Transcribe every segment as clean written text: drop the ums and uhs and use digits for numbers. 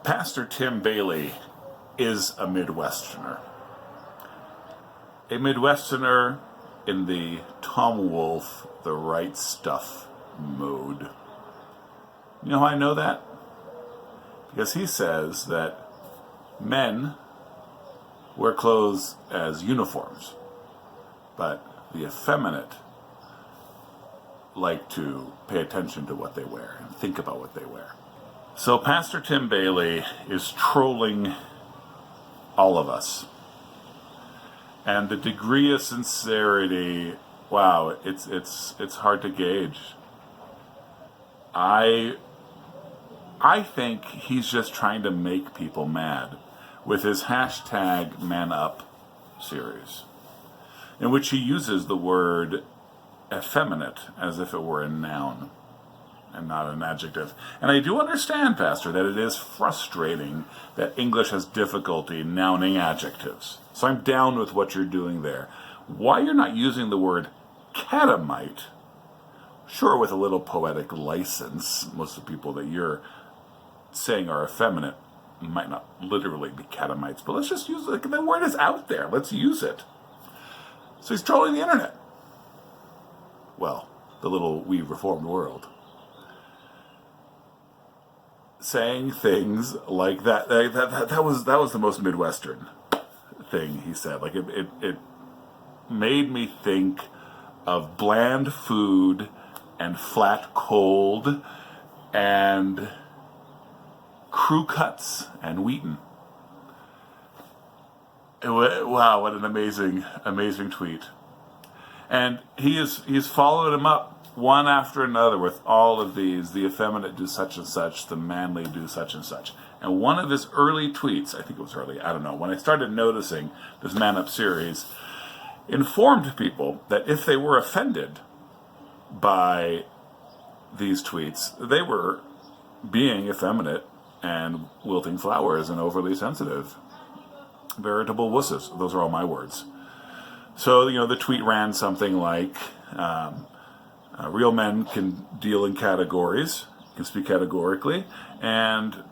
Pastor Tim Bayly is a Midwesterner. A Midwesterner in the Tom Wolfe, the right stuff mode. You know how I know that? Because he says that men wear clothes as uniforms, but the effeminate like to pay attention to what they wear and think about what they wear. So Pastor Tim Bayly is trolling all of us. And the degree of sincerity, wow, it's hard to gauge. I think he's just trying to make people mad with his hashtag Man Up series, in which he uses the word effeminate as if it were a noun and not an adjective. And I do understand, Pastor, that it is frustrating that English has difficulty nouning adjectives. So I'm down with what you're doing there. Why you're not using the word catamite, sure, with a little poetic license, most of the people that you're saying are effeminate might not literally be catamites, but let's just use it. The word is out there. Let's use it. So he's trolling the internet. Well, the little wee reformed world. Saying things like that. That was the most Midwestern thing he said. Like it made me think of bland food and flat cold and crew cuts and Wheaton. Wow, what an amazing tweet. And he's followed him up one after another with all of these. The effeminate do such and such, the manly do such and such. And one of his early tweets, I think it was early, I don't know, when I started noticing this Man Up series, informed people that if they were offended by these tweets, they were being effeminate and wilting flowers and overly sensitive. Veritable wusses. Those are all my words. So, the tweet ran something like, real men can deal in categories, can speak categorically, and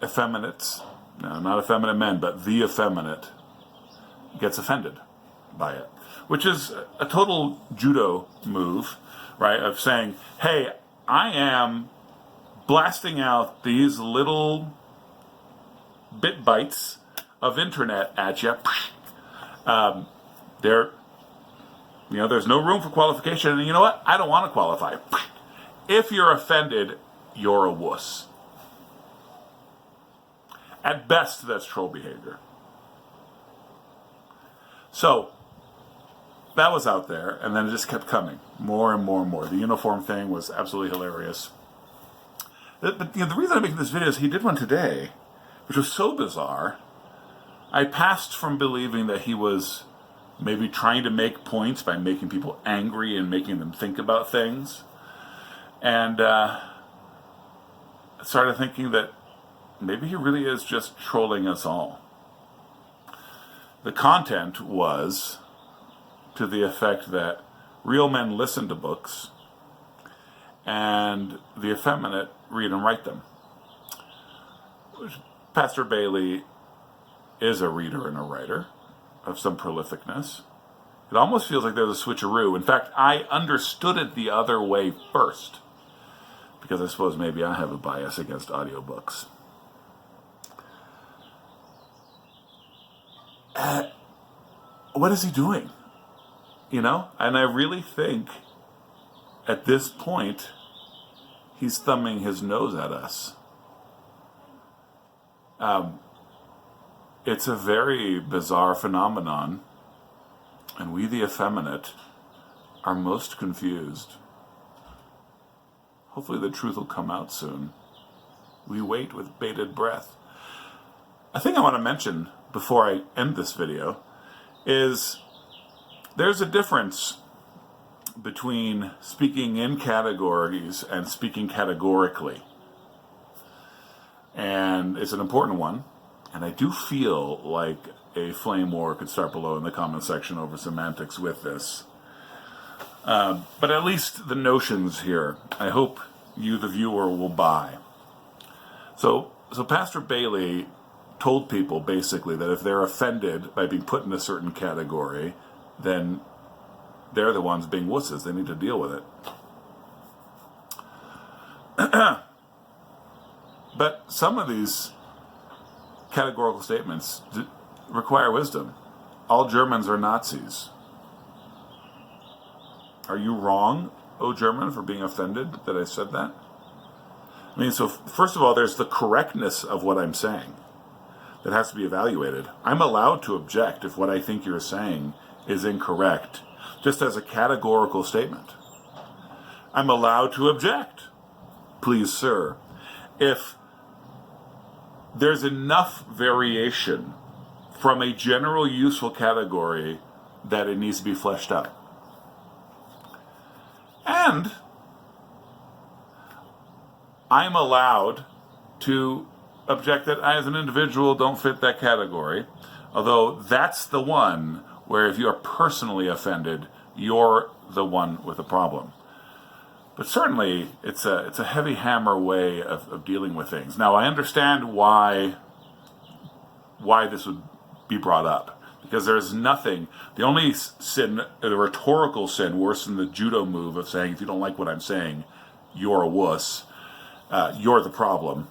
effeminates, no, not effeminate men, but the effeminate gets offended by it. Which is a total judo move, right, of saying, hey, I am blasting out these little bit bytes of internet at you. There's no room for qualification, and you know what? I don't want to qualify. If you're offended, you're a wuss. At best, that's troll behavior. So, that was out there, and then it just kept coming. More and more and more. The uniform thing was absolutely hilarious. But the reason I'm making this video is he did one today, which was so bizarre. I passed from believing that he was maybe trying to make points by making people angry and making them think about things. And started thinking that maybe he really is just trolling us all. The content was to the effect that real men listen to books and the effeminate read and write them. Pastor Bayly is a reader and a writer of some prolificness. It almost feels like there's a switcheroo. In fact, I understood it the other way first, because I suppose maybe I have a bias against audiobooks. What is he doing? And I really think at this point he's thumbing his nose at us. It's a very bizarre phenomenon, and we, the effeminate, are most confused. Hopefully the truth will come out soon. We wait with bated breath. A thing I want to mention before I end this video is there's a difference between speaking in categories and speaking categorically. And it's an important one. And I do feel like a flame war could start below in the comment section over semantics with this. But at least the notions here, I hope you, the viewer, will buy. So So Pastor Bayly told people basically that if they're offended by being put in a certain category, then they're the ones being wusses. They need to deal with it. But some of these categorical statements require wisdom. All Germans are Nazis. Are you wrong, O German, for being offended that I said that? I mean, so first of all, there's the correctness of what I'm saying that has to be evaluated. I'm allowed to object if what I think you're saying is incorrect, just as a categorical statement. I'm allowed to object, please, sir, if there's enough variation from a general useful category that it needs to be fleshed out. And I'm allowed to object that I, as an individual, don't fit that category, although that's the one where if you are personally offended, you're the one with the problem. But certainly, it's a heavy hammer way of dealing with things. Now, I understand why this would be brought up, because there's nothing, the only sin, the rhetorical sin, worse than the judo move of saying, if you don't like what I'm saying, you're a wuss, you're the problem.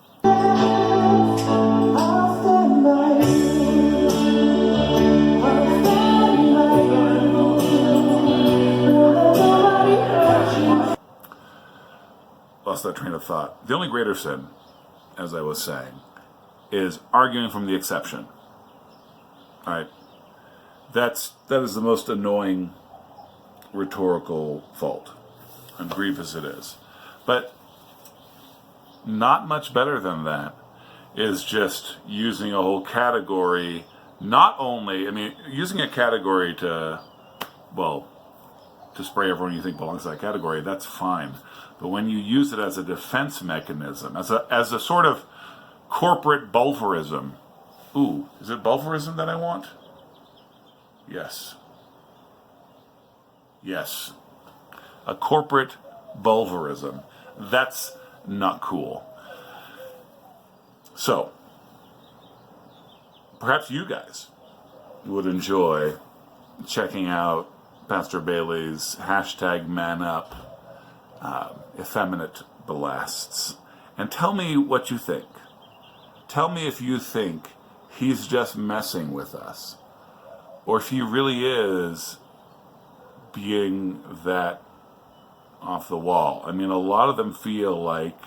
Lost that train of thought. The only greater sin, as I was saying, is arguing from the exception. All right, that is the most annoying rhetorical fault, and grievous it is. But not much better than that is just using a whole category. Not only, I mean, using a category to spray everyone you think belongs to that category, that's fine. But when you use it as a defense mechanism, as a sort of corporate bulverism, ooh, is it bulverism that I want? Yes. Yes. A corporate bulverism. That's not cool. So, perhaps you guys would enjoy checking out Pastor Bayly's #ManUp effeminate blasts. And tell me what you think. Tell me if you think he's just messing with us, or if he really is being that off the wall. I mean, a lot of them feel like,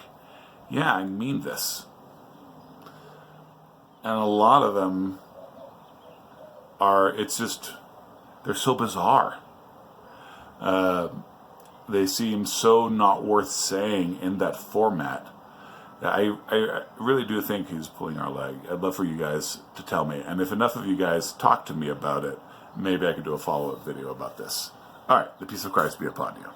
yeah, I mean this. And a lot of them they're so bizarre. They seem so not worth saying in that format. I really do think he's pulling our leg. I'd love for you guys to tell me. And if enough of you guys talk to me about it, maybe I could do a follow-up video about this. All right, the peace of Christ be upon you.